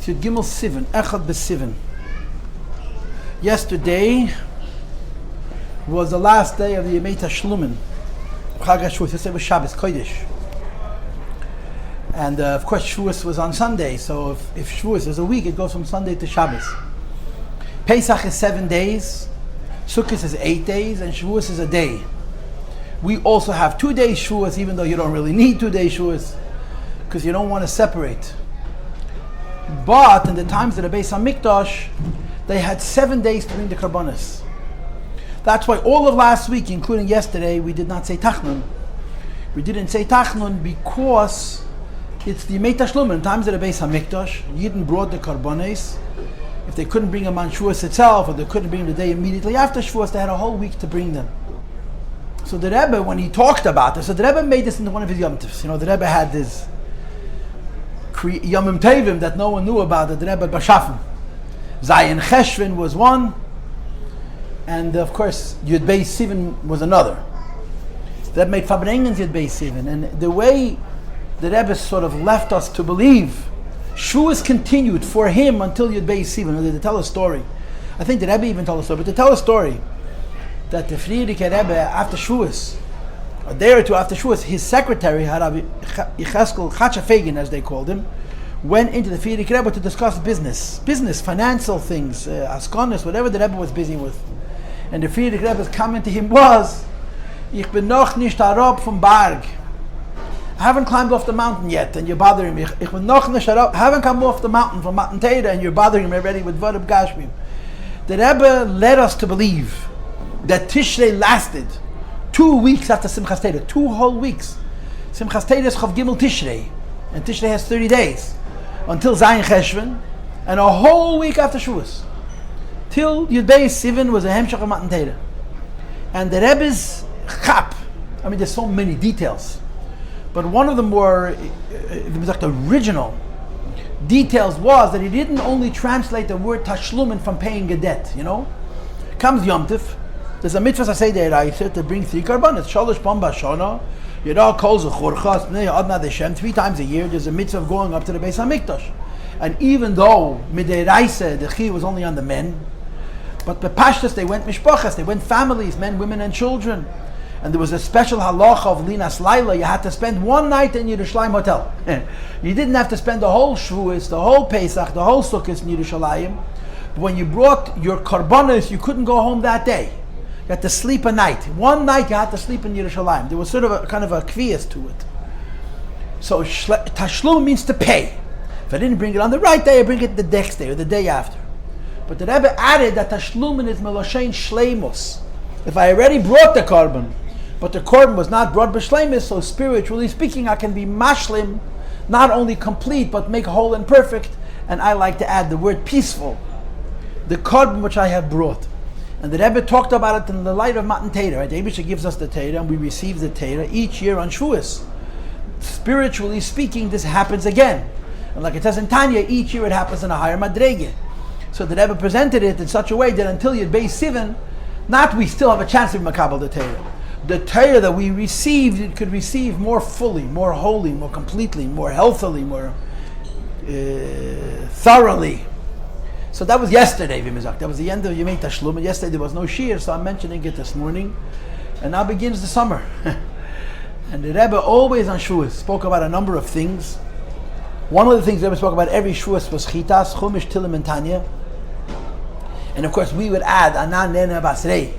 Yud Gimel Sivan, Echad B'Sivan. Yesterday was the last day of the Yemei Tashlumin. Chag HaShavuos. Yesterday was Shabbos Kodesh. And of course Shavuos was on Sunday, so if Shavuos is a week, it goes from Sunday to Shabbos. Pesach is 7 days, Sukkot is 8 days, and Shavuos is a day. We also have 2 days Shavuos, even though you don't really need 2 days Shavuos, because you don't want to separate. But in the times of the Beis HaMikdash, they had 7 days to bring the Karbanos. That's why all of last week, including yesterday, we did not say Tachnun. We didn't say Tachnun because it's the Yemei Tashlumin. In times of the Beis HaMikdash, Yidden brought the Karbanos. If they couldn't bring them on Shavuos itself, or they couldn't bring them the day immediately after Shavuos, they had a whole week to bring them. So the Rebbe, when he talked about this, so the Rebbe made this into one of his Yom Tovs. You know, the Rebbe had this Yomim Tevim that no one knew about, the Rebbe Bashafim. Zayin Cheshvan was one, and of course Yud Beis Sivan was another. That made Fabrengens Yud Beis Sivan, and the way the Rebbe sort of left us to believe, Shavuos continued for him until Yud Beis Sivan. To tell a story, I think the Rebbe even told a story, but to tell a story that the Friedrich Rebbe after Shavuos, a day or two after Shavuos, his secretary, Rabbi Yecheskel Chachafegin, as they called him, went into the Friedrich Rebbe to discuss business, financial things, askonis, whatever the Rebbe was busy with. And the Friedrich Rebbe's comment to him was, Ich bin noch nicht herab vom Berg. I haven't climbed off the mountain yet, and you're bothering me. Ich bin noch nicht herab. I haven't come off the mountain from Matan Torah, and you're bothering me already with Vodab Gashmim. The Rebbe led us to believe that Tishrei lasted 2 weeks after Simchas Torah, 2 whole weeks. Simchas Torah is Chav Gimel Tishrei, and Tishrei has 30 days, until Zayin Cheshvan, and a whole week after Shavuos. Till Yud Beis Sivan was a Hemshach of Matan Torah. And the Rebbe's chap, I mean there's so many details, but one of the more, original details was that he didn't only translate the word Tashlumin from paying a debt, you know. Comes Yom Tov, there's a mitzvah Sasei to bring 3 karbanos, Shalosh Pam Bashana, Yidal Kol Zechorchas, Bnei Adna Deshem, 3 times a year. There's a mitzvah of going up to the Beis HaMikdash. And even though Midei the Chi was only on the men, but the Pashtas, they went mishpachas, they went families, men, women, and children. And there was a special halacha of Linas Laila. You had to spend 1 night in Yerushalayim hotel. You didn't have to spend the whole Shavuos, the whole Pesach, the whole Sukkot in Yerushalayim. But when you brought your karbanos, you couldn't go home that day. You had to sleep a night. 1 night you had to sleep in Yerushalayim. There was sort of a kind of a kviyas to it. So tashlum means to pay. If I didn't bring it on the right day, I bring it the next day or the day after. But the Rebbe added that tashlumin is meloshein shleimus. If I already brought the korban, but the korban was not brought b'shleimus, so spiritually speaking, I can be mashlim, not only complete, but make whole and perfect. And I like to add the word peaceful. The korban which I have brought. And the Rebbe talked about it in the light of Matan Torah. Right? The Eibusha gives us the Torah, and we receive the Torah each year on Shavuos. Spiritually speaking, this happens again. And like it says in Tanya, each year it happens in a higher madrege. So the Rebbe presented it in such a way that until Yud Beis Sivan, not we still have a chance to be makabel the Torah. The Torah that we received, it could receive more fully, more wholly, more completely, more healthily, more thoroughly. So that was yesterday, Vimizak. That was the end of Yemei Tashlum. And yesterday there was no shir, so I'm mentioning it this morning. And now begins the summer. And the Rebbe always on Shavuos spoke about a number of things. One of the things the Rebbe spoke about every Shavuos was Chitas, Chumash, Tilim, and Tanya. And of course we would add Anan Nena Basrei,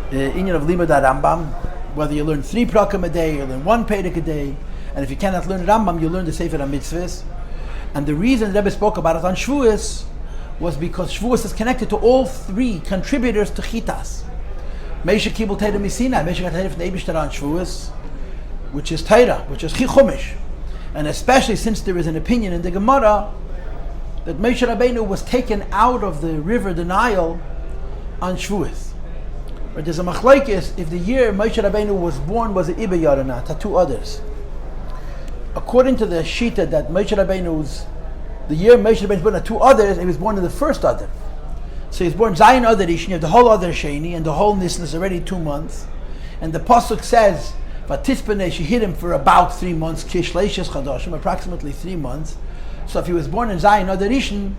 the Inyan of Limud Rambam. Whether you learn 3 prakim a day, you learn 1 Perek a day. And if you cannot learn Rambam, you learn the Sefer HaMitzvahs. And the reason the Rebbe spoke about it on Shavuos was because Shavuos is connected to all 3 contributors to Chitas. Meisha Kibul Teira Misina, Meisha got Teira from the Eibishter on Shavuos, which is Teira, which is Chumash. And especially since there is an opinion in the Gemara that Moshe Rabbeinu was taken out of the river, the Nile, on Shavuos. But there's a machlokes if the year Moshe Rabbeinu was born was an Ibayar or not, had 2 others. According to the Shita that Moshe Rabbeinu's the year Moshe Rabbeinu was born at 2 others, he was born in the first Adar. So he was born Zayin Adar Rishon, you have the whole Adar Sheni, and the whole Nisan is already 2 months. And the Pasuk says, Vatispane, she hid him for about 3 months, Kishleishes Chadashim, approximately 3 months. So if he was born in Zion Adar Rishon,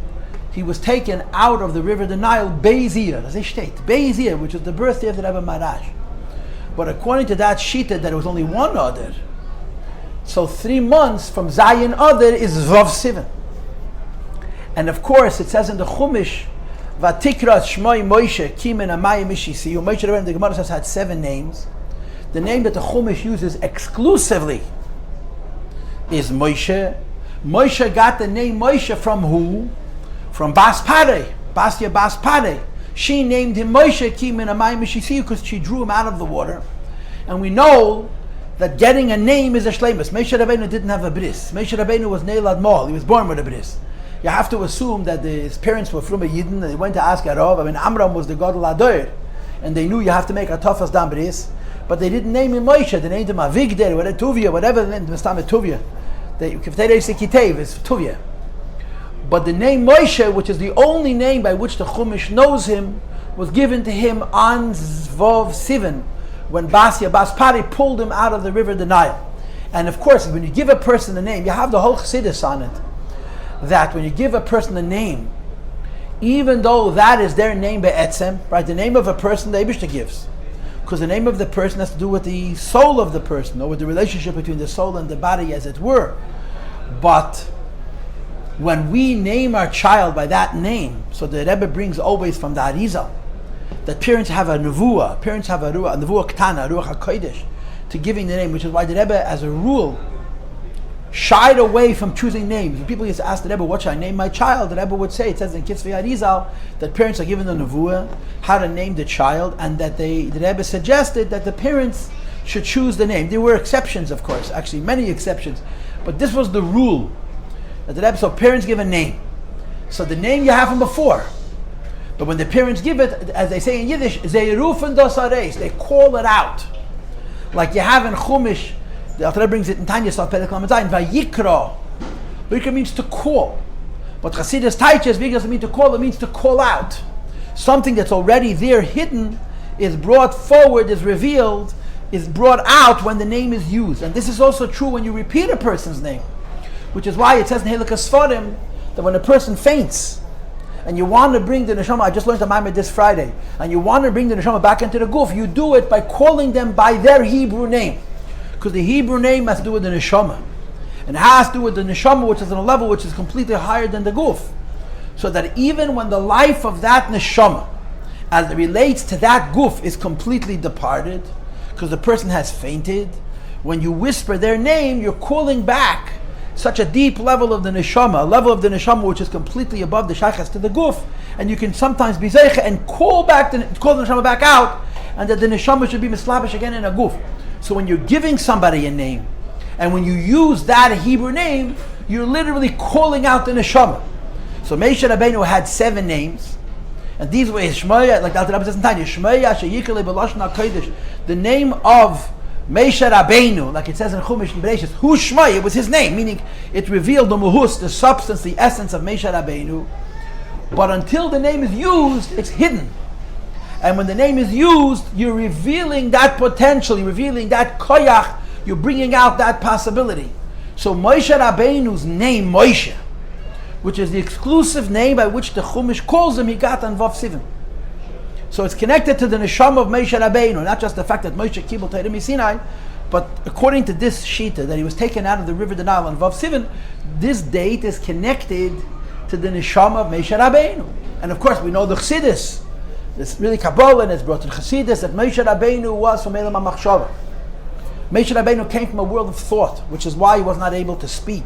he was taken out of the river the Nile, Beizir, as they state, Beizir, which is the birthday of the Rebbe Marash. But according to that shita, that it was only one Adar, so 3 months from Zion Adar is Vav Sivan. And of course, it says in the Chumash, Vatikras Shmoi Moshe Kimen Amayim Ishisiyu. Moshe Rabbeinu, the Gemara says, had 7 names. The name that the Chumash uses exclusively is Moshe. Moshe got the name Moshe from who? From Bas Pareh, Basya Bas Pareh. She named him Moshe Kimen Amayim Ishisiyu because she drew him out of the water. And we know that getting a name is a shleimus. Moshe Rabbeinu didn't have a bris. Moshe Rabbeinu was Neilad Mol. He was born with a bris. You have to assume that his parents were from a Yidden and they went to ask Arav. I mean, Amram was the Gadol Adoir, and they knew you have to make a Tafas Dam bris, but they didn't name him Moshe. They named him Avigdor, whatever Tuvia, whatever the name, Mistame Tuvia. Kifterei Sekitev is Tuvia. But the name Moshe, which is the only name by which the Chumash knows him, was given to him on Zvov Sivan, when Basya Bas Pareh pulled him out of the river the Nile. And of course, when you give a person a name, you have the whole Chassidus on it, that when you give a person a name, even though that is their name be'etzem, right, the name of a person the Eibishter gives, because the name of the person has to do with the soul of the person, or with the relationship between the soul and the body, as it were. But when we name our child by that name, so the Rebbe brings always from the Arizal, that parents have a nevuah, parents have a nevuah ktana, a ruach hakodesh, to giving the name, which is why the Rebbe, as a rule, shied away from choosing names. When people used to ask the Rebbe, what should I name my child? The Rebbe would say, it says in Kitzvei Arizal, that parents are given the nevuah, how to name the child, and that the Rebbe suggested that the parents should choose the name. There were exceptions, of course, actually many exceptions, but this was the rule. That the Rebbe, so parents give a name. So the name you have from before. But when the parents give it, as they say in Yiddish, Zeirufen das Areis, they call it out. Like you have in Chumash, the Alter Rebbe brings it in Tanya, Perek Lamed Zayin, Vayikra. Vayikra means to call. But Chassidus Taiches, Vayikra doesn't mean to call, it means to call out. Something that's already there, hidden, is brought forward, is revealed, is brought out when the name is used. And this is also true when you repeat a person's name. Which is why it says in Helikas Sfarim that when a person faints, and you want to bring the neshama, I just learned the Maimed this Friday, and you want to bring the neshama back into the guf, you do it by calling them by their Hebrew name. Because the Hebrew name has to do with the neshama. And it has to do with the neshama, which is on a level which is completely higher than the guf. So that even when the life of that neshama, as it relates to that guf, is completely departed, because the person has fainted, when you whisper their name, you're calling back such a deep level of the neshama, a level of the neshama which is completely above the shaykhas to the guf, and you can sometimes be zeicha and call the neshama back out, and that the neshama should be mislabish again in a guf. So when you're giving somebody a name, and when you use that Hebrew name, you're literally calling out the neshama. So Moshe Rabbeinu had 7 names, and these were Shmaya, like the Alter Rebbe says in Tanya, Shmaya sheyikale b'lashon hakodesh, the name of Moshe Rabbeinu, like it says in Chumash and Bereshis, Hu Shmai, it was his name, meaning it revealed the muhus, the substance, the essence of Moshe Rabbeinu. But until the name is used, it's hidden. And when the name is used, you're revealing that potential, you're revealing that koyach, you're bringing out that possibility. So Moshe Rabbeinu's name, Moshe, which is the exclusive name by which the Chumash calls him, he got on Vav Sivan. So it's connected to the neshama of Moshe Rabbeinu, not just the fact that Moshe Kibul Torah Sinai, but according to this shita, that he was taken out of the river the Nile on Vav Sivan, this date is connected to the neshama of Moshe Rabbeinu. And of course, we know the Chassidus, this really Kabbalah, and it's brought to the Chassidus, that Moshe Rabbeinu was from Elam HaMachshava. Moshe Rabbeinu came from a world of thought, which is why he was not able to speak.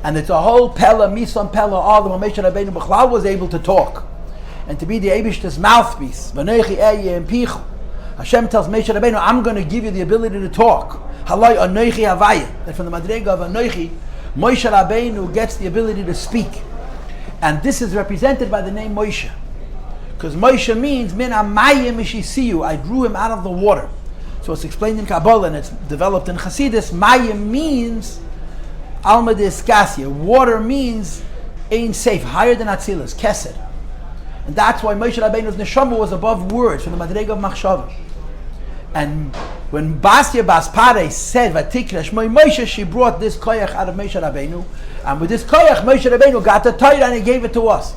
And it's a whole Pella, Misan Pella, all the Moshe Rabbeinu B'chlal was able to talk. And to be the Eibishter's mouthpiece. Hashem tells Moshe Rabbeinu, I'm going to give you the ability to talk. Halai anoichi havaya. That from the Madrega of anoichi, Moshe Rabbeinu gets the ability to speak. And this is represented by the name Moshe. Because Moshe means, min amayim mishisiyu, I drew him out of the water. So it's explained in Kabbalah and it's developed in Chassidus. Mayim means alma de iskasia. Water means ein safe, higher than Atzilus, Kesed. And that's why Moshe Rabbeinu's neshama was above words, from the Madrega of Machshava. And when Basya Bas Pareh said, Vatikra Shmoi Moshe, she brought this koyach out of Moshe Rabbeinu. And with this koyach, Moshe Rabbeinu got the Torah and he gave it to us.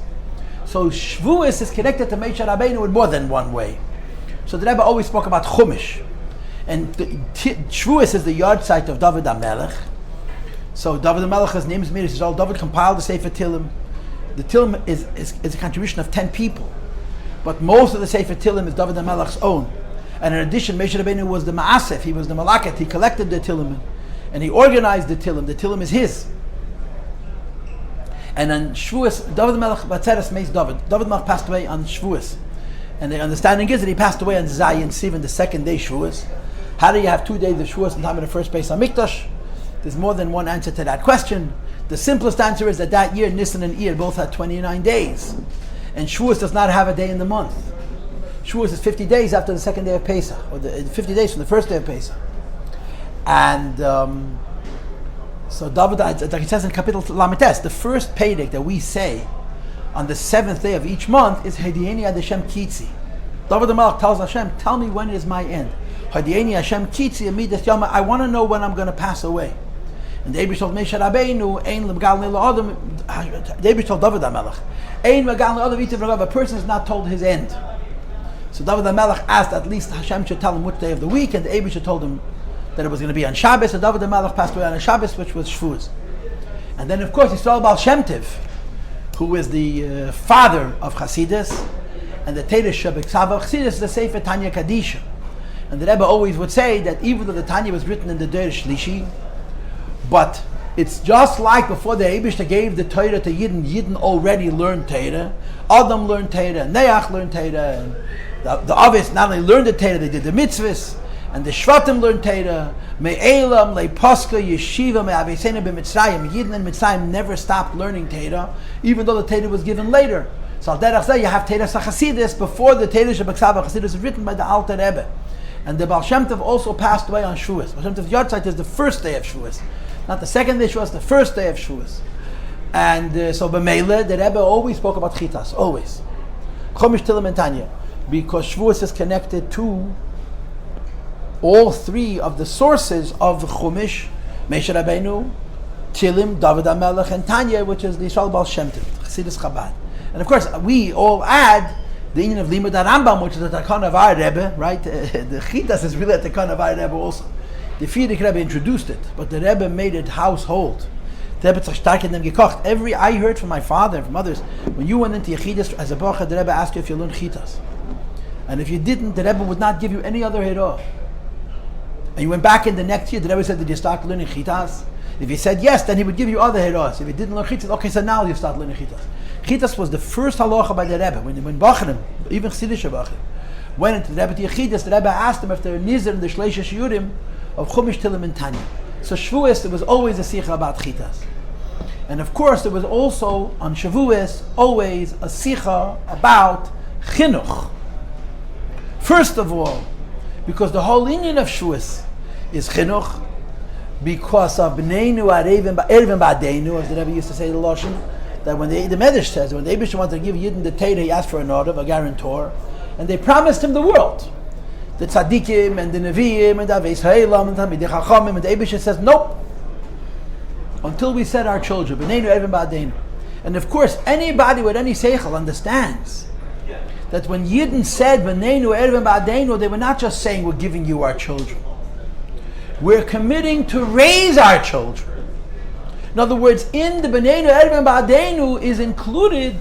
So Shavuos is connected to Moshe Rabbeinu in more than one way. So the Rebbe always spoke about Chumash. And Shavuos is the yard site of David HaMelech. So David HaMelech's name is Midas Yisrael. David compiled the Sefer Tehillim. The Tehillim is a contribution of 10 people. But most of the Sefer Tehillim is David HaMelech's own. And in addition, Moshe Rabbeinu was the Ma'asef. He was the Malaket. He collected the Tehillim. And he organized the Tehillim. The Tehillim is his. And on Shavuos, David HaMelech Batzeres Meis David. David HaMelech passed away on Shavuos. And the understanding is that he passed away on Zayin Sivan, the second day Shavuos. How do you have 2 days of Shavuos and time in the first place on Mikdash? There's more than one answer to that question. The simplest answer is that year, Nisan and Iyar both had 29 days. And Shavuos does not have a day in the month. Shavuos is 50 days after the second day of Pesach, or 50 days from the first day of Pesach. And so David, like it says in Kapitel Lamites, the first payday that we say on the 7th day of each month is Hadieni Ad Hashem Kitzi. David HaMelech tells Hashem, tell me when is my end. Hadieni Hashem Kitzi Amidas Yama, I want to know when I'm going to pass away. And the Eibush told Moshe Rabbeinu, Ein L'Megal Le'Adam, the Eibush told David HaMelech, Ein L'Megal Le'Adam Itav L'Gav, a person is not told his end. So David HaMelech asked at least Hashem should tell him which day of the week, and the Eibush told him that it was going to be on Shabbos, and David HaMelech passed away on a Shabbos, which was Shavuos. And then of course Yisrael Baal Shem Tov, who is the father of Chassidus, and the Teresh Shabbat of Chassidus is the Sefer Tanya Kadisha. And the Rebbe always would say that even though the Tanya was written in the Der Shlishi, but it's just like before the Eibishter gave the Torah to Yidden. Yidden already learned Torah. Adam learned Torah, Neach learned Torah, and the Avis not only learned the Torah, they did the mitzvahs, and the Shvatim learned Torah. Me'elam, le'paska, yeshiva, me'avisena b'mitzrayim. Yidden and Mitzrayim never stopped learning Torah, even though the Torah was given later. So al derech zeh, you have Torah Chassidus before the Torah Shabbat Chassidus is written by the Alter Rebbe. And the Baal Shem Tov also passed away on Shavuos. Baal Shem Tov's yard site is the first day of Shavuos. Not the second day of Shavuos, the first day of Shavuos. And so B'meila, the Rebbe always spoke about Chitas, always. Chumash, Tehillim, and Tanya. Because Shavuos is connected to all three of the sources of Chumash, Moshe Rabbeinu, Tehillim, David HaMelech, and Tanya, which is the Yisrael Baal Shem Tov, Chassidus Chabad. And of course, we all add the union of Limud Rambam, which is the Takon of our Rebbe, right? The Chitas is really a Takon of our Rebbe also. The Frierdiker Rebbe introduced it, but the Rebbe made it household. The Rebbe tzach stark in them gekocht. I heard from my father and from others, when you went into Yechidus as a Baruch, the Rebbe asked you if you learned Chitas. And if you didn't, the Rebbe would not give you any other Hira. And you went back in the next year, the Rebbe said, did you start learning Chitas? If you said yes, then he would give you other Hiras. If you didn't learn Chitas, okay, so now you start learning Chitas. Chitas was the first halacha by the Rebbe. When Bacharim, even Chassidische Bacharim, went into the Rebbe to Yechidus, the Rebbe asked him if there were Nizir in the Shleisha Shiurim of Chumash, Tehillim, and Tanya. So Shavuos, there was always a Sicha about Chitas. And of course, there was also, on Shavuos, always a Sicha about Chinuch. First of all, because the whole union of Shavuos is Chinuch, because of B'neinu Erevim Ba'adeinu, as the Rebbe used to say the Lashon, that when the Medrash says, when the Eibishter wanted to give Yidden the Torah, he asked for an order, a guarantor, and they promised him the world. The Tzadikim and the Nevi'im and the Aveis Ha'elam and the Talmidei Chachamim, and the Eibishter says, nope, until we set our children, B'neinu Erevim Ba'adeinu. And of course, anybody with any Seichel understands that when Yidden said, B'neinu Erevim Ba'adeinu, they were not just saying, we're giving you our children. We're committing to raise our children. In other words, in the B'neinu Erevim Ba'adeinu is included,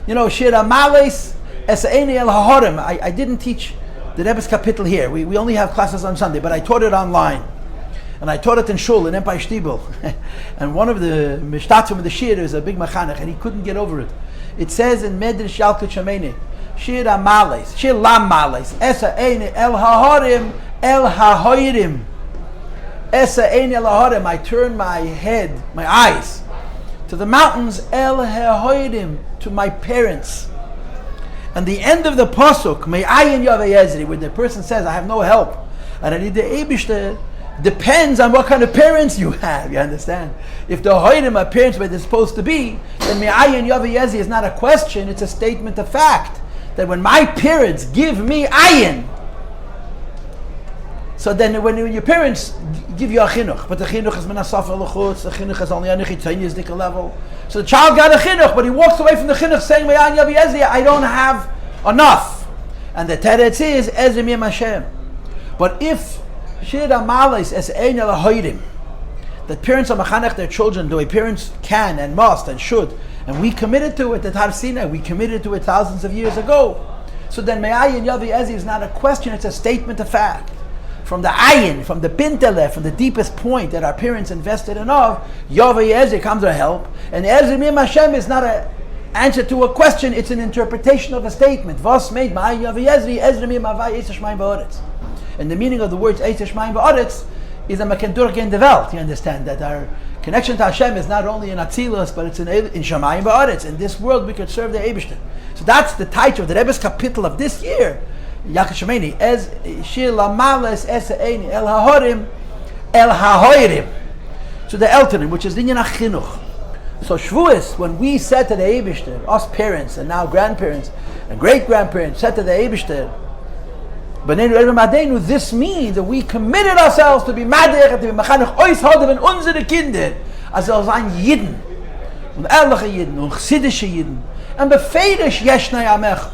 Shira Males Esa'eni El HaHorim. I didn't teach the Rebbe's Kapitel here. We only have classes on Sunday, but I taught it online. And I taught it in Shul, in Empire Shtibel. And one of the Mishtatzim of the Shir is a big machanech, and he couldn't get over it. It says in Medrash Yalkut Shemene, Shira Males, Shir Lam Males, Esa'eni El HaHorim, El HaHoirim. I turn my head, my eyes, to the mountains, El Hahoidim, to my parents. And the end of the pasuk, Me'ayin Yavayezri, where the person says, I have no help, and I need the Eibishter, depends on what kind of parents you have, you understand? If the Hoidim are parents where they're supposed to be, then Me'ayin Yavayezri is not a question, it's a statement of fact. That when my parents give me ayin, So then when your parents give you a chinuch, but the chinuch is menasafa l'chutz, the chinuch is only on the Tanya level. So the child got a chinuch, but he walks away from the chinuch saying, I don't have enough. And the teretz is, Ezrim Yem Hashem. But if Shir Amalis es ein el hoirim, that parents are machanech their children the way parents can and must and should, and we committed to it at Har Sinai, we committed to it thousands of years ago. So then Me'ayin Yavi Ezi is not a question, it's a statement of fact. From the ayin, from the bintele, from the deepest point that our parents invested in of, Yavi Ezi comes to help, and Ezrim Yem Hashem is not an answer to a question, it's an interpretation of a statement. Vos made Me'ayin Yavi Ezi, Ezrim Yem Havai Eitz Shmayim Ba'aretz. And the meaning of the words Eitz Shmayim Ba'aretz is a Mekendurk in the Welt. You understand that our connection to Hashem is not only in Atzilus, but it's in Shamayim Ba'aretz. In this world, we could serve the Eibishter. So that's the title of the Rebbe's capital of this year. Yaakov Shemeni, Ez Shir Lamales Eseini El Hahorim El Hahoirim. So the Elterim, which is Dinyan HaChinuch. So Shavuos, when we said to the Eibishter, us parents and now grandparents and great-grandparents said to the Eibishter, this means that we committed ourselves to be madech and to be machanech ois hodev in unsere Kinder, as er sein Yidden, und ehrliche Yidden, und chassidische Yidden, and befeidish yeshnei amecht.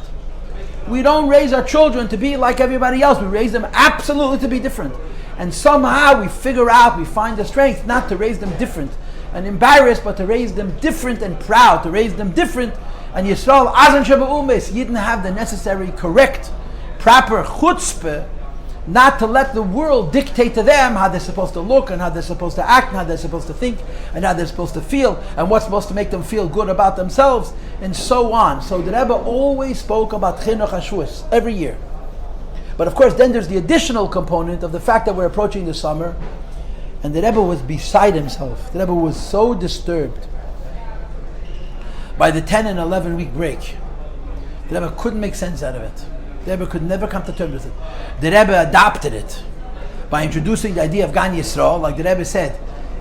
We don't raise our children to be like everybody else. We raise them absolutely to be different. And somehow we figure out, we find the strength not to raise them different and embarrassed, but to raise them different and proud, to raise them different. And Yisrael, azan sheba umes, Yidden have the necessary, correct, proper chutzpah, not to let the world dictate to them how they're supposed to look and how they're supposed to act and how they're supposed to think and how they're supposed to feel and what's supposed to make them feel good about themselves and so on. So the Rebbe always spoke about chinuch HaShavuos every year. But of course then there's the additional component of the fact that we're approaching the summer, and the Rebbe was beside himself. The Rebbe was so disturbed by the 10 and 11 week break. The Rebbe couldn't make sense out of it. The Rebbe could never come to terms with it. The Rebbe adopted it by introducing the idea of Gan Yisrael, like the Rebbe said,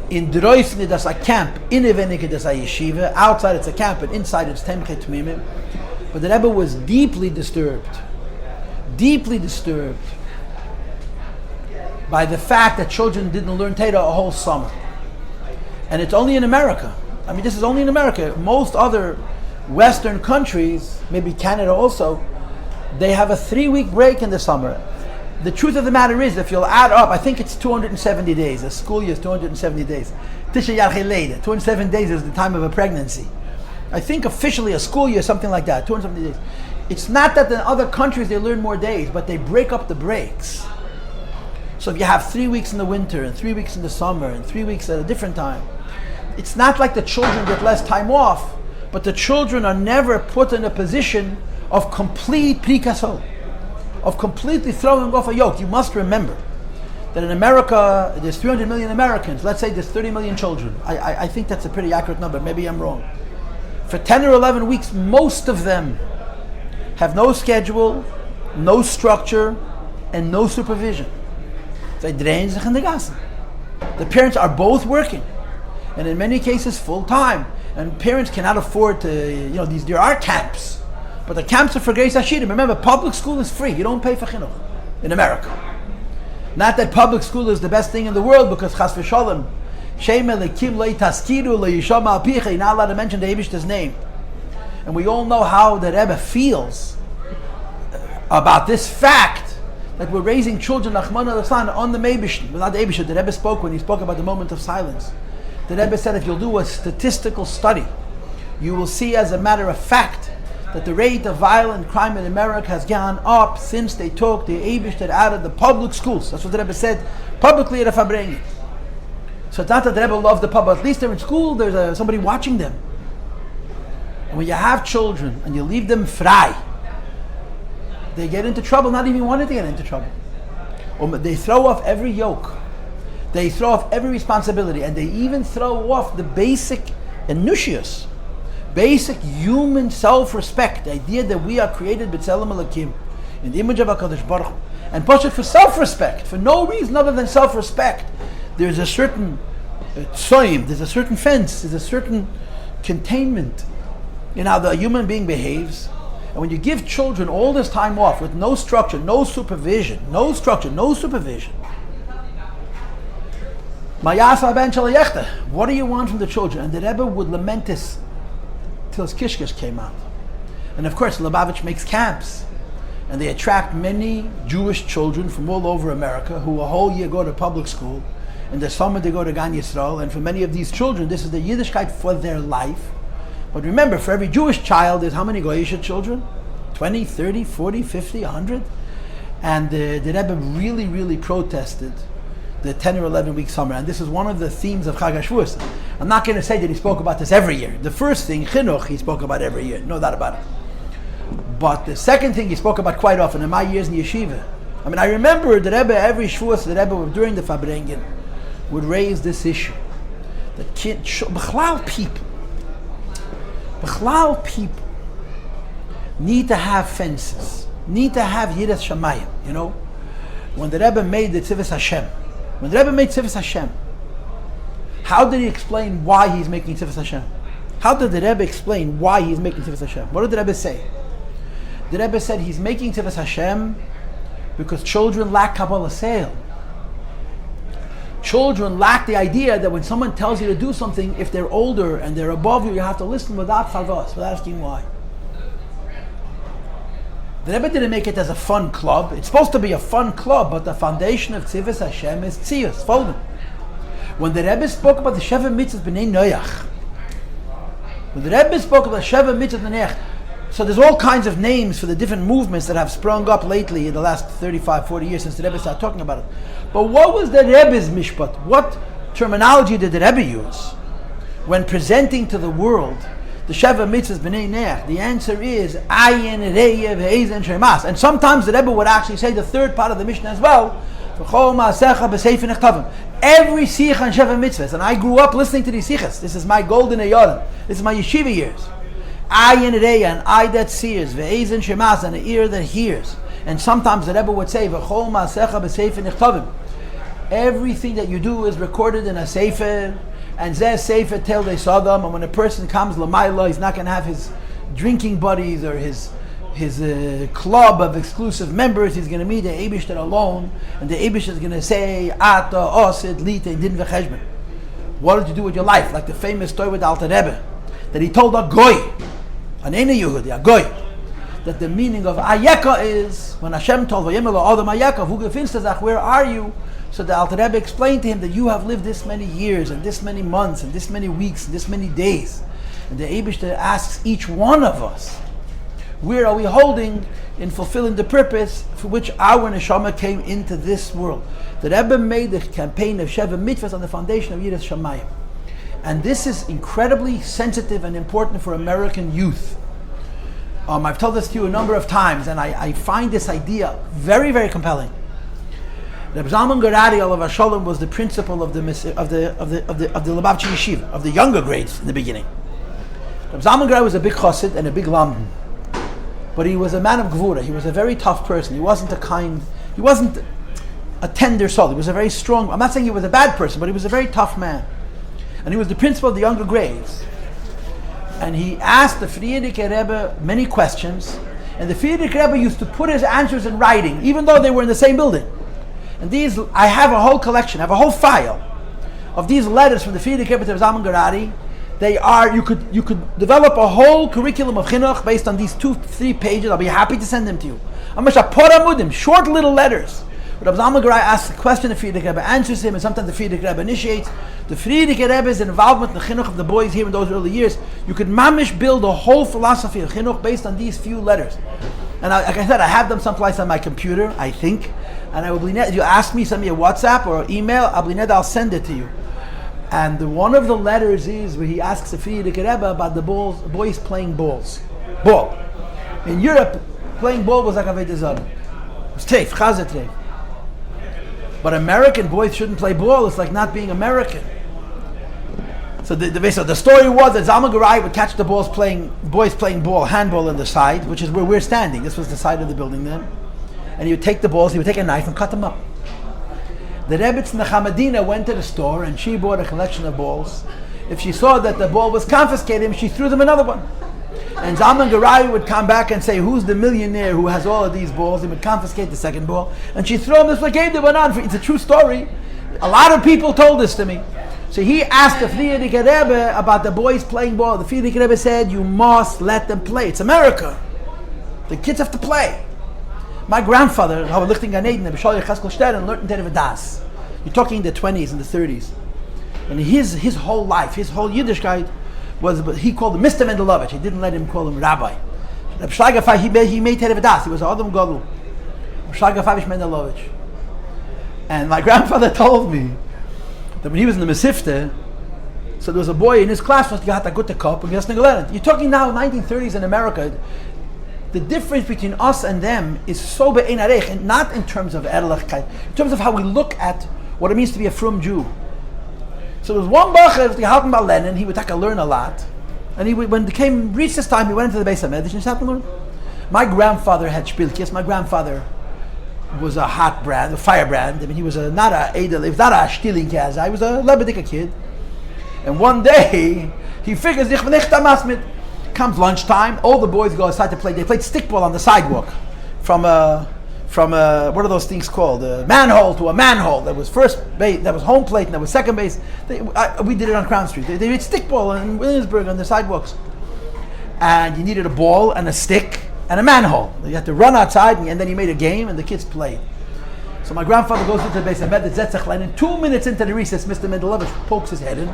in Droisne that's a camp, in Evenike that's a yeshiva, outside it's a camp, and inside it's Temche Tmimim. But the Rebbe was deeply disturbed by the fact that children didn't learn Torah a whole summer. And it's only in America. I mean, this is only in America. Most other Western countries, maybe Canada also, they have a 3-week break in the summer. The truth of the matter is, if you'll add up, I think it's 270 days. A school year is 270 days. Tisha Yachei Leida, 207 days is the time of a pregnancy. I think officially a school year is something like that, 270 days. It's not that in other countries they learn more days, but they break up the breaks. So if you have 3 weeks in the winter, and 3 weeks in the summer, and 3 weeks at a different time, it's not like the children get less time off, but the children are never put in a position of complete prikasol, of completely throwing off a yoke. You must remember that in America, there's 300 million Americans. Let's say there's 30 million children. I think that's a pretty accurate number. Maybe I'm wrong. For 10 or 11 weeks, most of them have no schedule, no structure, and no supervision. The parents are both working, and in many cases full time. And parents cannot afford to, there are camps. But the camps are for Grace Hashirim. Remember, public school is free. You don't pay for chinuch in America. Not that public school is the best thing in the world, because chas v'sholem, Shem Elikim lo yitaskiru lo yisham al picha, you're not allowed to mention the Eibishter's name. And we all know how the Rebbe feels about this fact that we're raising children Nachman al-Aslan on the Eibishter. Not the Eibishter. The Rebbe spoke when he spoke about the moment of silence. The Rebbe said if you'll do a statistical study, you will see as a matter of fact that the rate of violent crime in America has gone up since they took the Eibishter out of the public schools. That's what the Rebbe said publicly at a Fabrengi. So it's not that the Rebbe loves the public. At least they're in school, there's somebody watching them. And when you have children and you leave them frei, they get into trouble, not even wanting to get into trouble. Or they throw off every yoke. They throw off every responsibility. And they even throw off the basic inutius, basic human self-respect, the idea that we are created b'tzelem Elokim, in the image of HaKadosh Baruch Hu. And push it for self-respect, for no reason other than self-respect. There's a certain tsoim, there's a certain fence, there's a certain containment in how the human being behaves. And when you give children all this time off with no structure, no supervision, What do you want from the children? And the Rebbe would lament this till his kishkish came out. And of course, Lubavitch makes camps. And they attract many Jewish children from all over America who a whole year go to public school. In the summer they go to Gan Yisrael. And for many of these children, this is the Yiddishkeit for their life. But remember, for every Jewish child, there's how many Goyish children? 20, 30, 40, 50, 100? And the Rebbe really, really protested the 10 or 11 week summer. And this is one of the themes of Chag HaShavuos. I'm not going to say that he spoke about this every year. The first thing, Chinuch, he spoke about every year. No doubt about it. But the second thing he spoke about quite often in my years in yeshiva. I mean, I remember the Rebbe, every Shavuos, the Rebbe, during the Farbrengen, would raise this issue. That B'chlal people need to have fences, need to have Yiras Shamayim, you know. When the Rebbe made the Tzivos Hashem, how did he explain why he's making Tzivos Hashem? How did the Rebbe explain why he's making Tzivos Hashem? What did the Rebbe say? The Rebbe said he's making Tzivos Hashem because children lack Kabbalah Seil. Children lack the idea that when someone tells you to do something, if they're older and they're above you, you have to listen without chavos, without asking why. The Rebbe didn't make it as a fun club. It's supposed to be a fun club, but the foundation of Tzivos Hashem is Tzius, folding. When the Rebbe spoke about the Sheva Mitzvahs B'nei Noach, so there's all kinds of names for the different movements that have sprung up lately in the last 35, 40 years since the Rebbe started talking about it. But what was the Rebbe's mishpat? What terminology did the Rebbe use when presenting to the world the Sheva Mitzvahs B'nei Noach? The answer is Ayin, Reyev, Heizen, Shemas. And sometimes the Rebbe would actually say the third part of the Mishnah as well. Every sikh and Sheva Mitzvahs. And I grew up listening to these sikhs. This is my golden ayodim. This is my yeshiva years. Ayin Reya, an eye that sees, ve'ezen shemas, and an ear that hears. And sometimes the Rebbe would say, v'chol ma'asecha b'sefer nichtavim. Everything that you do is recorded in a sefer, and zeh sefer tel de sodom. And when a person comes l'mayla, he's not going to have his drinking buddies or his club of exclusive members. He's going to meet the Eibishter alone, and the Eibishter is going to say, Ata, Osid, Lita, Din v'cheshben. What did you do with your life? Like the famous story with Alter Rebbe, that he told a goy, an Eina Yehudi, a goy, that the meaning of Ayeka is, when Hashem told Vayemel Adam Ayeka, Hu gefinstazach, where are you? So the Alter Rebbe explained to him that you have lived this many years, and this many months, and this many weeks, and this many days. And the Eibishter asks each one of us, where are we holding in fulfilling the purpose for which our neshama came into this world? The Rebbe made the campaign of Sheva Mitzvahs on the foundation of Yiras Shamayim. And this is incredibly sensitive and important for American youth. I've told this to you a number of times, and I find this idea very, very compelling. Reb Zalman Garadi Alav Hashalom was the principal of the Lubavitch Yeshiva, of the younger grades in the beginning. Reb Zalman Garadi was a big chassid and a big lamdan, but he was a man of gvura. He was a very tough person. He wasn't a tender soul. He was a very strong. I'm not saying he was a bad person, but he was a very tough man. And he was the principal of the younger grades. And he asked the Frierdiker Rebbe many questions, and the Frierdiker Rebbe used to put his answers in writing, even though they were in the same building. And these, I have a whole collection, I have a whole file of these letters from the Frierdiker Rebbe to Zalman Garadi. They are, you could develop a whole curriculum of chinuch based on these 2-3 pages. I'll be happy to send them to you. Short little letters. But Zalman Garadi asks a question, the Frierdiker Rebbe answers him, and sometimes the Frierdiker Rebbe initiates. The Frierdiker Rebbe's involvement in the chinuch of the boys here in those early years, you could mamish build a whole philosophy of chinuch based on these few letters. And like I said, I have them someplace on my computer, I think. And I will be, if you ask me, send me a WhatsApp or an email, I'll send it to you. And one of the letters is where he asks the Frierdiker Rebbe about the boys playing ball. In Europe, playing ball was like a Avodah. It was treif, chazer treif. But American boys shouldn't play ball. It's like not being American. So the story was that Zalman Garadi would catch the boys playing ball, handball on the side, which is where we're standing. This was the side of the building then. And he would take the balls, he would take a knife and cut them up. The Rebbetzin Chamadina went to the store and she bought a collection of balls. If she saw that the ball was confiscated, she threw them another one. And Zalman Garadi would come back and say, who's the millionaire who has all of these balls? He would confiscate the second ball. And she threw him this way, gave the one on. It's a true story. A lot of people told this to me. So he asked the Frierdiker Rebbe about the boys playing ball. The Frierdiker Rebbe said, you must let them play. It's America. The kids have to play. My grandfather, Rabbi learned in Terev Das. You're talking in the 20s and the 30s. And his whole life, his whole Yiddishkeit was, he called him Mr. Mendelovich. He didn't let him call him Rabbi. Reb Shlagafai, he made Terev Das. He was Adam Gadol. Reb Shlagafai Mendelovich. And my grandfather told me that when he was in the Mesifte, so there was a boy in his class was got a good cup and you're talking now 1930s in America. The difference between us and them is so be'ein arech, and not in terms of erlichkeit, in terms of how we look at what it means to be a frum Jew. So there was one bacher, gehalten by Lenin, he would take learn a lot, and when it came recess time, he went into the base of Medish and sat to learn. My grandfather had spilkis. My grandfather was a hot brand, a firebrand. I mean, he was not a edel, he was not a stealing kaz. He was a lebedika kid. And one day he figures, comes lunchtime, all the boys go outside to play. They played stickball on the sidewalk, from what are those things called? A manhole to a manhole. There was first base, there was home plate, and there was second base. We did it on Crown Street. They did stickball in Williamsburg on the sidewalks, and you needed a ball and a stick and a manhole. You had to run outside, and then you made a game, and the kids played. So my grandfather goes into the base of Med Zetzachlein, and 2 minutes into the recess, Mr. Mendelovich pokes his head in.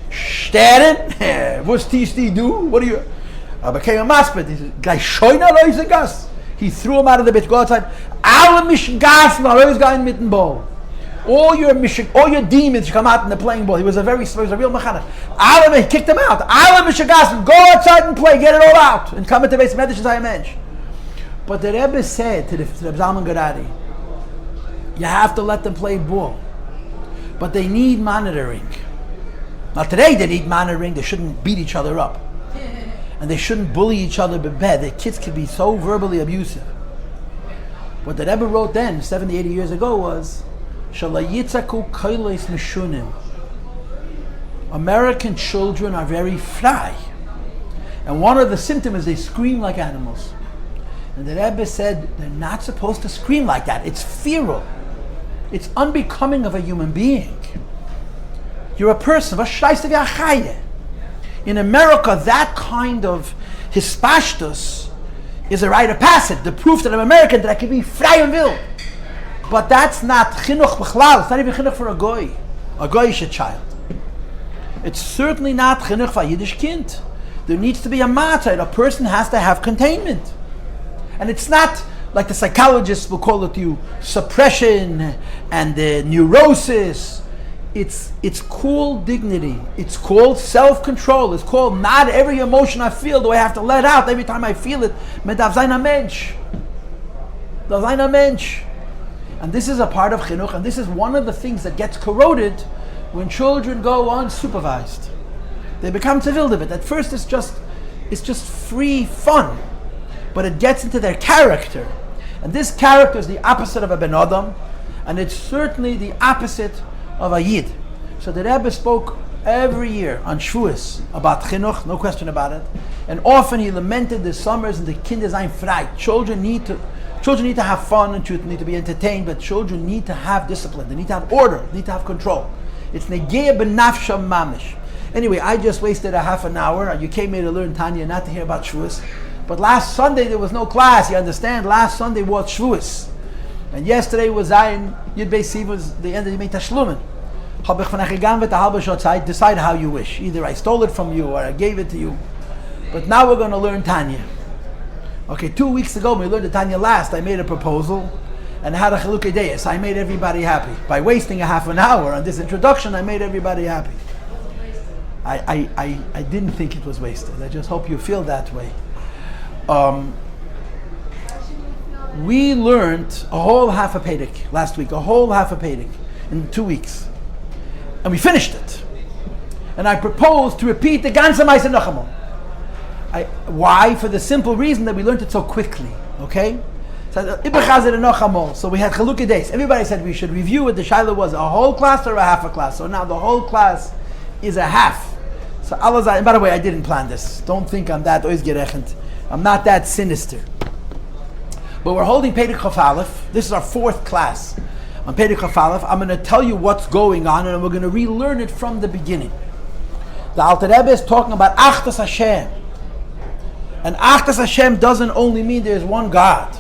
Sterren, what's TSD do? What do you? I became a maspid. He said, "Gleich schoiner leise gas." He threw him out of the bit. Go outside. Alle mischen gas, now always going mit dem ball. All your demons come out in the playing ball. He was a real mechanic. Alle, he kicked him out. Alle mischen gas, go outside and play, get it all out, and come into base medish as I mentioned. But the Rebbe said to the Rebbe Zalman Gadadi, you have to let them play ball, but they need monitoring. Now today they need monitoring. They shouldn't beat each other up, and they shouldn't bully each other bad. The kids can be so verbally abusive. What the Rebbe wrote then, 70, 80 years ago, was Shalayitzaku Kailes Mishunim. American children are very fry, and one of the symptoms is they scream like animals. And the Rebbe said they're not supposed to scream like that. It's feral. It's unbecoming of a human being. You're a person. In America, that kind of hispashtus is a rite of passage. The proof that I'm American, that I can be frei and wild. But that's not chinuch b'chlal. It's not even chinuch for a goyish child. It's certainly not chinuch for a Yiddish kind. There needs to be a matzah. A person has to have containment. And it's not like the psychologists will call it suppression and neurosis. It's called dignity. It's called self-control. It's called not every emotion I feel do I have to let out every time I feel it. Medav zayin mensch. Dav zayin mensch. And this is a part of chinuch, and this is one of the things that gets corroded when children go unsupervised. They become tzivildevit. At first it's just free fun, but it gets into their character. And this character is the opposite of a ben adam, and it's certainly the opposite of a yid. So the Rebbe spoke every year on Shavuos about chinuch, no question about it. And often he lamented the summers and the kinder sein frei. Children need to have fun and need to be entertained, but children need to have discipline. They need to have order. They need to have control. It's negeya benafsha mamish. Anyway, I just wasted a half an hour. You came here to learn Tanya, not to hear about Shavuos. But last Sunday there was no class. You understand? Last Sunday was Shavuos. And yesterday was Zion Yud Beis Siv, was the end of the Yemei Tashlumin. Decide how you wish. Either I stole it from you or I gave it to you. But now we're going to learn Tanya. Okay, 2 weeks ago when we learned the Tanya last, I made a proposal and had a Chalukei Deis. I made everybody happy. By wasting a half an hour on this introduction, I made everybody happy. I didn't think it was wasted. I just hope you feel that way. We learned a whole half a Pedic last week, a whole half a Pedic in 2 weeks. And we finished it. And I proposed to repeat the ganze Ma'aseh Nachamon. Why? For the simple reason that we learned it so quickly. Okay? So we had Chalukei Deis. Everybody said we should review what the Shaila was, a whole class or a half a class. So now the whole class is a half. So and by the way, I didn't plan this. Don't think I'm that oizgerechend. I'm not that sinister. But we're holding Pedic Chaf Aleph. This is our 4th class. on Perek Chaf Aleph, I'm going to tell you what's going on, and we're going to relearn it from the beginning. The Alter Rebbe is talking about Achdus Hashem. And Achdus Hashem doesn't only mean there's one God.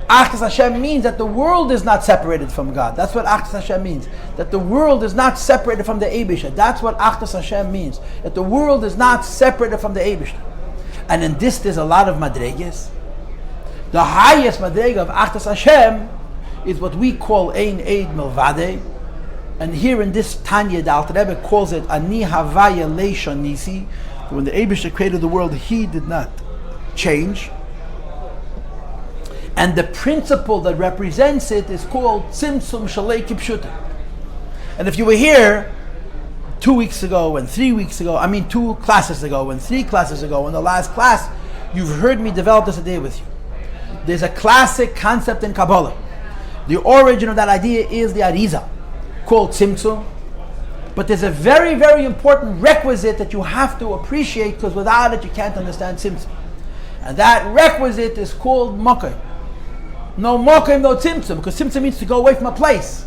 Achdus Hashem means that the world is not separated from God. That's what Achdus Hashem means. That the world is not separated from the Eibishter. That's what Achdus Hashem means. That the world is not separated from the Eibishter. And in this there's a lot of madregas. The highest madrega of Achdus Hashem is what we call Ein Eid Milvade. And here in this Tanya, the Alter Rebbe calls it Ani Havaya Leisha Nisi. When the Eibishter created the world, he did not change. And the principle that represents it is called Tzimtzum Shalei Kipshuta. And if you were here 2 weeks ago and 3 weeks ago, 2 classes ago and 3 classes ago, in the last class, you've heard me develop this idea with you. There's a classic concept in Kabbalah. The origin of that idea is the Arizal, called Tzimtzum. But there's a very, very important requisite that you have to appreciate, because without it you can't understand Tzimtzum. And that requisite is called Mokai. No Mokai, no Tzimtzum, because Tzimtzum means to go away from a place.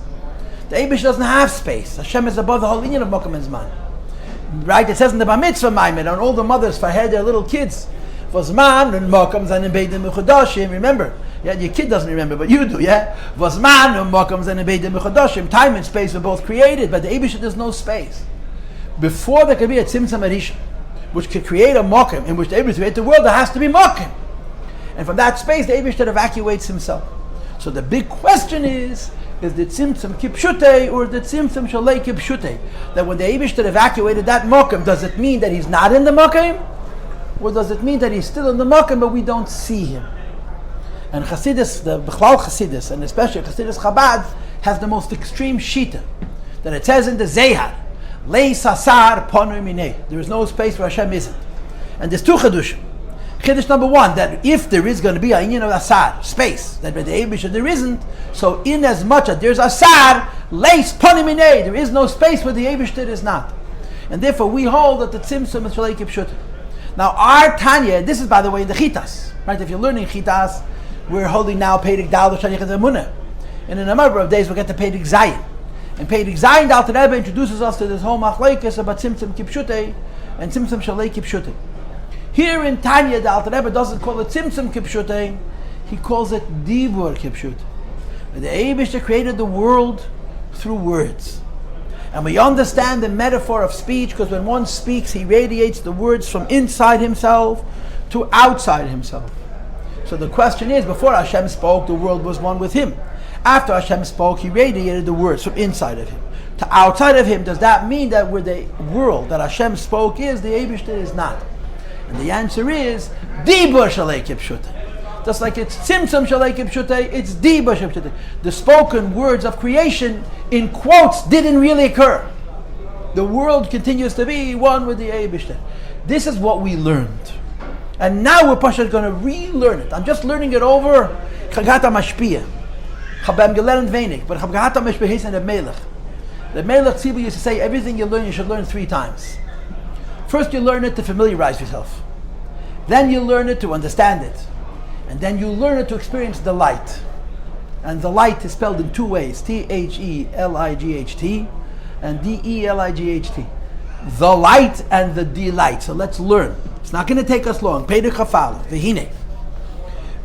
The Eibush doesn't have space. Hashem is above the whole union of Mokai and Zman. Right? It says in the Bar Mitzvah Maimed, on all the mothers for their little kids, Vosman and Mokai and Beidim Mechudoshim. Remember? Yeah, your kid doesn't remember, but you do, yeah? Vosman and Mokai and Beidim Mechudoshim. Time and space were both created, but the Eibush, there's no space. Before there could be a Tzimtzum Arisha, which could create a Mokai, in which the Eibush created the world, there has to be Mokai. And from that space, the Eibush evacuates himself. So the big question is the Tzimtzum Kipshute or the Tzimtzum Shalei Kipshute? That when the Eibush evacuated that Mokim, does it mean that he's not in the Mokim? Or does it mean that he's still in the Mokim but we don't see him? And Chassidus, the Bechlal Chassidus, and especially Chassidus Chabad, has the most extreme shita. That it says in the Zehar, Lei Sasar Ponu Minei. There is no space where Hashem isn't. And there's 2 Chidushim. Chiddush number 1, that if there is going to be a inyan of asar, space, that by the Eibush there isn't, so in as much as there's asar, leis paniminei, there is no space where the Eibush is not. And therefore we hold that the Tzimtzum is Shalei Kipshut. Now our Tanya, this is by the way in the Chitas, right? If you're learning Chitas, we're holding now Peirik Dal Shani Emunah. And in a number of days we'll get to Peirik Zayin. And Peirik Zayin, the Alter Rebbe introduces us to this whole machlekes about Tzimtzum Kipshutei and Tzimtzum Shalei Kipshutei. Here in Tanya, the Alter Rebbe doesn't call it Tzimtzum Kipshutei, he calls it Dibur Kipshutei. The Eibishter created the world through words. And we understand the metaphor of speech, because when one speaks, he radiates the words from inside himself to outside himself. So the question is, before Hashem spoke, the world was one with him. After Hashem spoke, he radiated the words from inside of him to outside of him. Does that mean that where the world that Hashem spoke is, the Eibishter is not? And the answer is Dibur Shalei Kipshutei. Just like it's Tzimtzum Shalei Kipshutei, it's Dibur Shalei Kipshutei. The spoken words of creation, in quotes, didn't really occur. The world continues to be one with the Eibishter. This is what we learned. And now we're going to relearn it. I'm just learning it over Chagata Mashpia. Chabam Gelernt Wenig, but Chagata Mashpia is in the Melech. The Melech Tzibur used to say, everything you learn, you should learn 3 times. First you learn it to familiarize yourself. Then you learn it to understand it. And then you learn it to experience delight. And delight is spelled in 2 ways. T-H-E-L-I-G-H-T and D-E-L-I-G-H-T. The light and the delight. So let's learn. It's not going to take us long. Perek Chaf Aleph, V'hinei.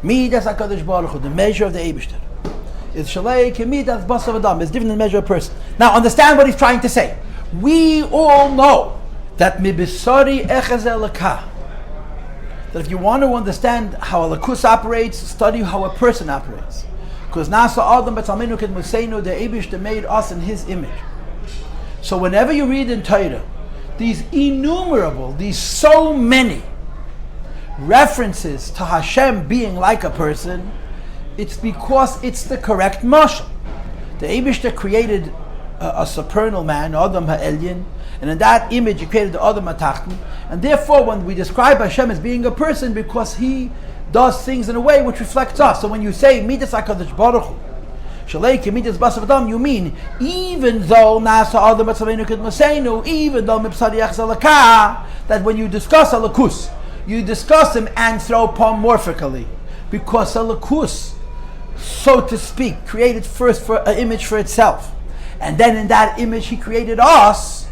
Midas HaKadosh Baruch Hu, the measure of the Eibishter, is Shalei Kemidas Basav Adam. It's different than the measure of a person. Now understand what he's trying to say. We all know that mibisari echazel laka. That if you want to understand how a lakus operates, study how a person operates. Because nasa adam betzalmenu ked museinu, the Eibishter made us in his image. So whenever you read in Torah, these innumerable, these so many references to Hashem being like a person, it's because it's the correct mashal. The Eibishter created a supernal man, Adam ha'elyon, and in that image he created the Adam ha'tachton, and therefore when we describe Hashem as being a person, because he does things in a way which reflects us. So when you say Midas HaKadosh Baruch Hu, Shalei Kemidas Basav Adam, you mean even though Nasa Adam Batzavenu Ked Moseinu, even though Mipsari Echzel Laka, that when you discuss Alakus, you discuss him anthropomorphically, because Alakus so to speak, created first for an image for itself. And then in that image he created us.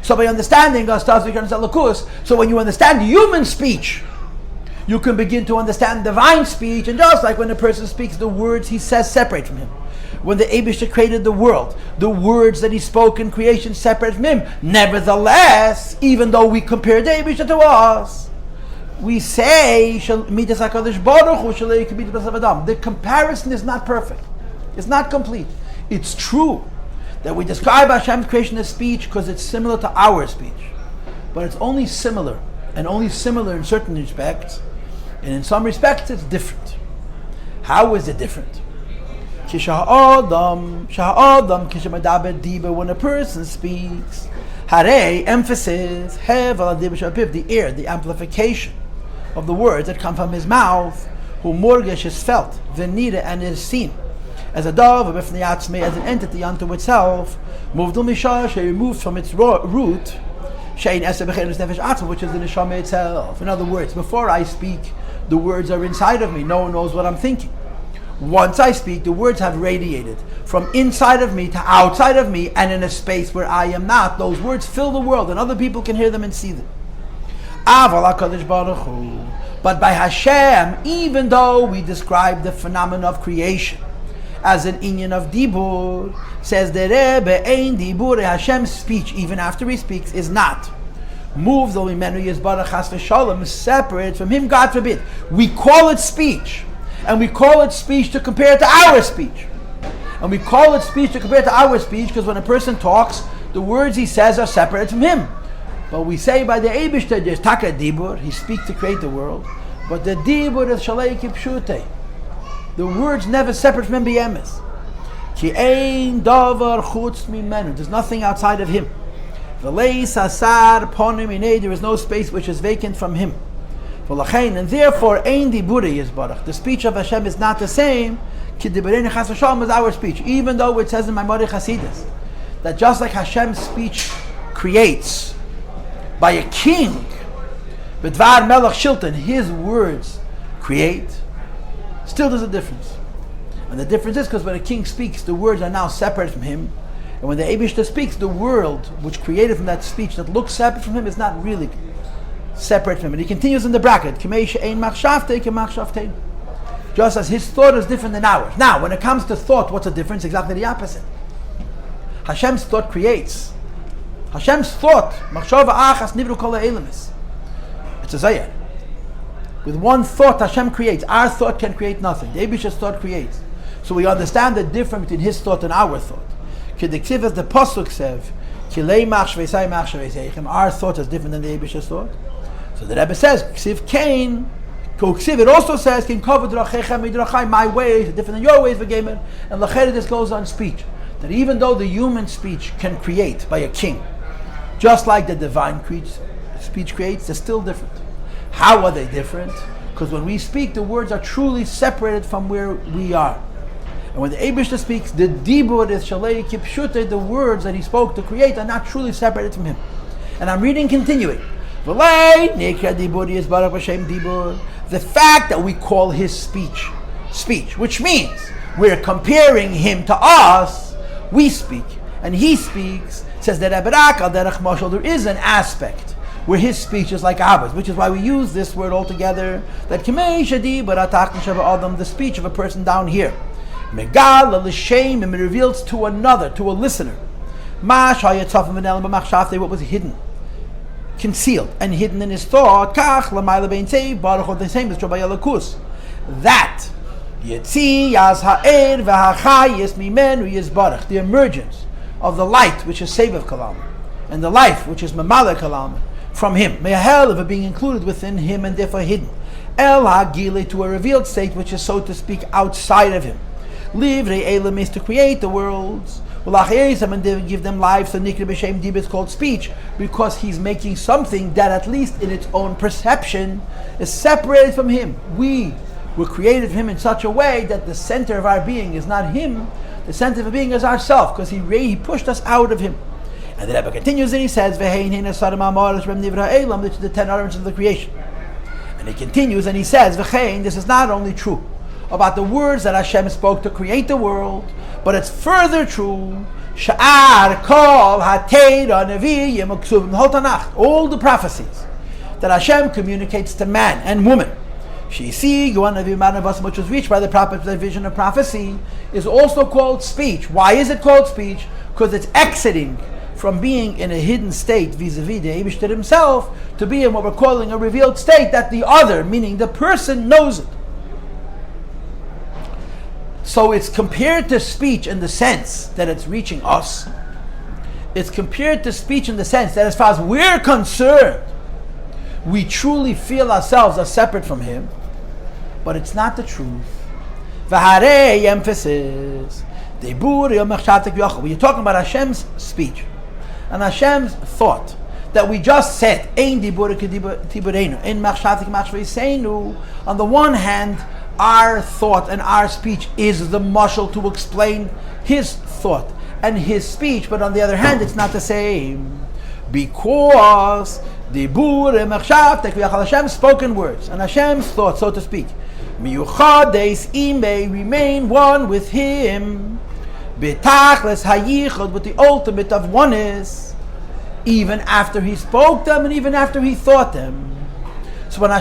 So by understanding us, so when you understand human speech, you can begin to understand divine speech. And just like when a person speaks, the words he says separate from him. When the Eibishter created the world, the words that he spoke in creation separate from him. Nevertheless, even though we compare the Eibishter to us, we say the comparison is not perfect. It's not complete. It's true that we describe Hashem's creation as speech because it's similar to our speech. But it's only similar, and only similar in certain respects, and in some respects it's different. How is it different? When a person speaks, emphasis, the air, the amplification of the words that come from his mouth, who morgesh is felt, venida, and is seen as a dove, as an entity unto itself, removed from its root, which is the neshama itself. In other words, before I speak, the words are inside of me. No one knows what I'm thinking. Once I speak, the words have radiated from inside of me to outside of me, and in a space where I am not. Those words fill the world, and other people can hear them and see them. But by Hashem, even though we describe the phenomenon of creation as an inyan of dibur, says the Rebbe, ein dibur, Hashem's speech, even after he speaks, is not moved, though imenu yizbarach chas v'shalom, separate from him, God forbid. We call it speech, and we call it speech to compare it to our speech. And we call it speech to compare it to our speech because when a person talks, the words he says are separate from him. But we say by the Eibishter, there's taka dibur, he speaks to create the world, but the dibur is shalei kipshutei. The words never separate from him b'yemes. Ki ein davar chutz mimenu. There's nothing outside of him. V'lei sasar ponim inei. There is no space which is vacant from him. V'lachein, and therefore ein diburi yizbarach. The speech of Hashem is not the same. Ki dibureinu chas v'shalom is our speech. Even though it says in Maimonides Chasidus that just like Hashem's speech creates by a king, b'dvar melech shilton, his words create. Still there's a difference. And the difference is because when a king speaks, the words are now separate from him. And when the Eibishter speaks, the world which created from that speech that looks separate from him is not really separate from him. And he continues in the bracket, just as his thought is different than ours. Now, when it comes to thought, what's the difference? Exactly the opposite. Hashem's thought creates. Hashem's thought, it's a zayah. With one thought Hashem creates. Our thought can create nothing. The Eibishter's thought creates. So we understand the difference between his thought and our thought. K'dektiv, as the Pasuk says, our thought is different than the Eibishter's thought. So the Rebbe says, Ksiv Kain, it also says, my ways are different than your ways, and this goes on speech. That even though the human speech can create by a king, just like the divine speech creates, they're still different. How are they different? Because when we speak, the words are truly separated from where we are. And when the Eibishter speaks, the dibur is shalei kipshute, the words that he spoke to create are not truly separated from him. And I'm reading continuing. The fact that we call his speech, which means we're comparing him to us, we speak, and he speaks, says that there is an aspect where his speech is like ours, which is why we use this word altogether, that the speech of a person down here, it reveals to another, to a listener, what was hidden, concealed, and hidden in his thought, the same is true by Yalakus, that the emergence of the light which is Sevav Kalam, and the life which is Mamala Kalam, from him, Mehel of it being included within him and therefore hidden. El Hagile, to a revealed state which is, so to speak, outside of him. Livre Elam is to create the worlds. And give them life. So Nikri B'Shem Dib is called speech because he's making something that, at least in its own perception, is separated from him. We were created from him in such a way that the center of our being is not him. The center of our being is ourself, because he pushed us out of him. And the Rebbe continues and he says, which is the 10 utterances of the creation. And he continues and he says, this is not only true about the words that Hashem spoke to create the world, but it's further true. Sha'ar kol hateira nevi'im uksuvim, the whole Tanakh, all the prophecies that Hashem communicates to man and woman. She'isi Yuan Nevi Manavas, which was reached by the prophet, the vision of prophecy, is also called speech. Why is it called speech? Because it's exiting from being in a hidden state vis-a-vis the Eibishter himself to be in what we're calling a revealed state that the other, meaning the person, knows it. So it's compared to speech in the sense that it's reaching us. It's compared to speech in the sense that as far as we're concerned, we truly feel ourselves as separate from Him, but it's not the truth. V'harei emphasis. When you're talking about Hashem's speech and Hashem's thought that we just said, on the one hand, our thought and our speech is the mashal to explain His thought and His speech, but on the other hand, it's not the same. Because Hashem's spoken words and Hashem's thought, so to speak, may remain one with Him, with the ultimate of oneness, even after He spoke them and even after He thought them. So when I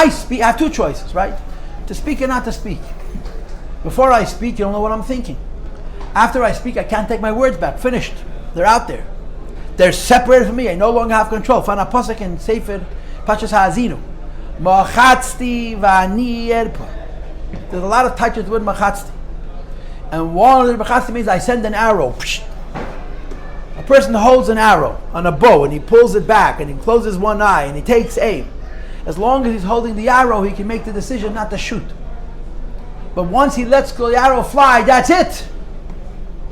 speak, I have two choices, right? To speak and not to speak. Before I speak, you don't know what I'm thinking. After I speak, I can't take my words back. Finished. They're out there. They're separated from me. I no longer have control. Find a pasuk in Sefer Pashas Ha'azinu. Machatzti v'ani erpa. There's a lot of touches with machatzti. And one of the machatzti means I send an arrow. A person holds an arrow on a bow and he pulls it back and he closes one eye and he takes aim. As long as he's holding the arrow, he can make the decision not to shoot. But once he lets go the arrow fly, that's it.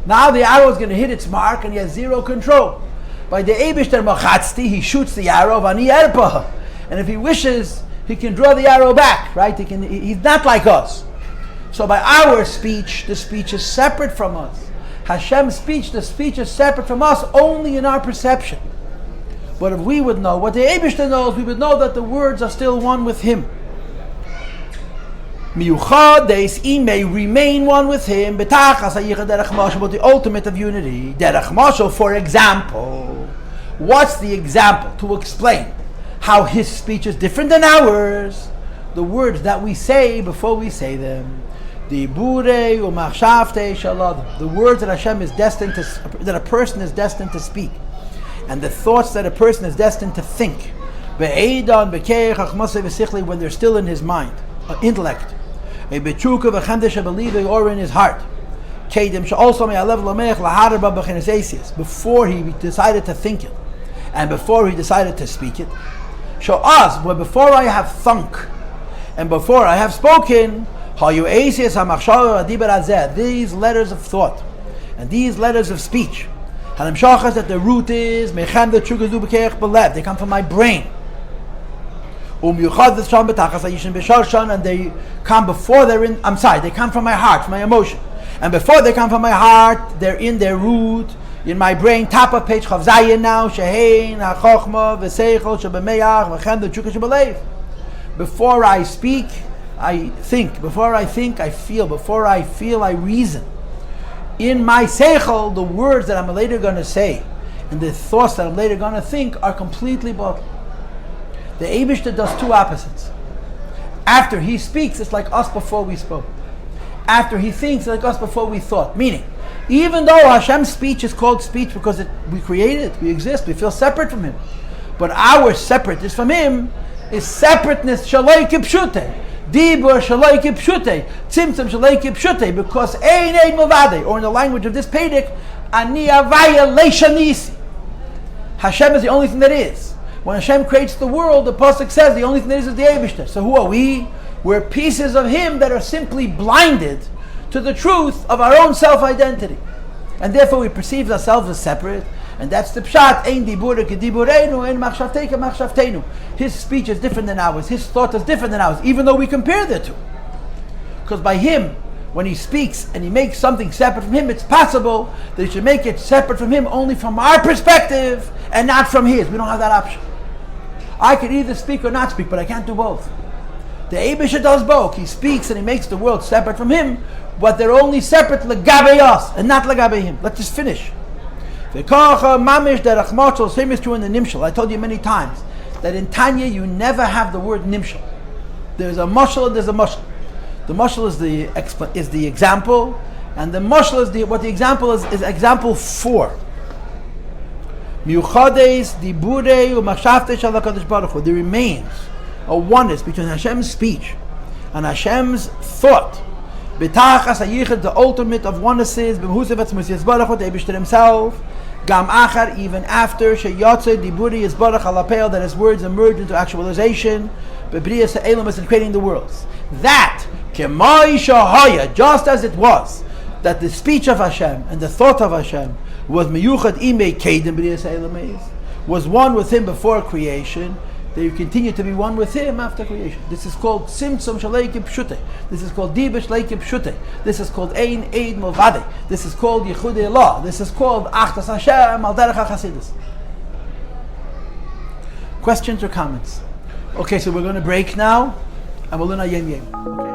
Now the arrow is going to hit its mark and he has zero control. By the Eibishter Machatzti, he shoots the arrow, Vani Erpa. And if he wishes, he can draw the arrow back, right? He's not like us. So by our speech, the speech is separate from us. Hashem's speech, the speech is separate from us only in our perception. But if we would know what the Eibishter knows, we would know that the words are still one with Him. Miyuchades, He may remain one with Him, betachas hayichad derech mashal, but the ultimate of unity. Derech mashal, for example. What's the example to explain how His speech is different than ours? The words that we say before we say them. The words that Hashem is destined to, that a person is destined to speak, and the thoughts that a person is destined to think, when they're still in his mind, intellect, or in his heart, before he decided to think it, and before he decided to speak it. Show us, but before I have thunk, and before I have spoken, these letters of thought, and these letters of speech, that the root is, they come from my brain. And they come before they come from my heart, my emotion. And before they come from my heart, they're in their root, in my brain. Top of page Chav Zayin now, Shehein, HaChochma, V'Seichel, Shebemeach, V'Chem, the Chukah Shebelev. Before I speak, I think. Before I think, I feel. Before I feel, I reason. In my seichel, the words that I'm later going to say and the thoughts that I'm later going to think are completely bottled. The Eibishter does two opposites. After He speaks, it's like us before we spoke. After He thinks, it's like us before we thought. Meaning, even though Hashem's speech is called speech because we created it, we exist, we feel separate from Him. But our separateness from Him is separateness shaloi kipshute. Dibur shaloi kipshute. Tzimtzum shaloi kipshute. Because ein mavade, or in the language of this Pedic, ani avaya leishanisi. Hashem is the only thing that is. When Hashem creates the world, the Pasuk says the only thing that is the Eibishter. So who are we? We're pieces of Him that are simply blinded to the truth of our own self-identity. And therefore we perceive ourselves as separate. And that's the pshat. Ein dibura kedibureinu, ein machshavteika machshavteinu. His speech is different than ours. His thought is different than ours, even though we compare the two. Because by Him, when He speaks and He makes something separate from Him, it's possible that He should make it separate from Him only from our perspective and not from His. We don't have that option. I can either speak or not speak, but I can't do both. The Eibusha does both. He speaks and he makes the world separate from him, but they're only separate legabe us and not legabe him. Let's just finish. Mamish derech mashal, same is true in the nimshal. I told you many times that in Tanya you never have the word nimshal. There's a mashal and there's a mashal. The mashal is the example, and the mashal is what the example is example 4. Miuchades diburei u'machshavtei shel HaKadosh Baruch Hu. There remains a oneness between Hashem's speech and Hashem's thought. B'tachas hayichud, the ultimate of oneness is b'mhusav etzmus Yisbarach Hu, the Eibishter himself. Gam achar, even after sheyotze diburi Yisbarach al ha'peil, that his words emerge into actualization. B'briyas ha'elamus, in creating the worlds. That k'mai shahaya, just as it was, that the speech of Hashem and the thought of Hashem was miyuchad imei kedim b'riyas ha'elamus, was one with him before creation. They continue to be one with him after creation. This is called Simtzum Shaleiki Pshute. This is called Dibish Leiki Pshute. This is called Ein Eid Mulvade. This is called Yichudei Allah. This is called Achdas Hashem Al Derech HaChasidus. Questions or comments? Okay, so we're going to break now, and we'll learn Yem Yem. Okay.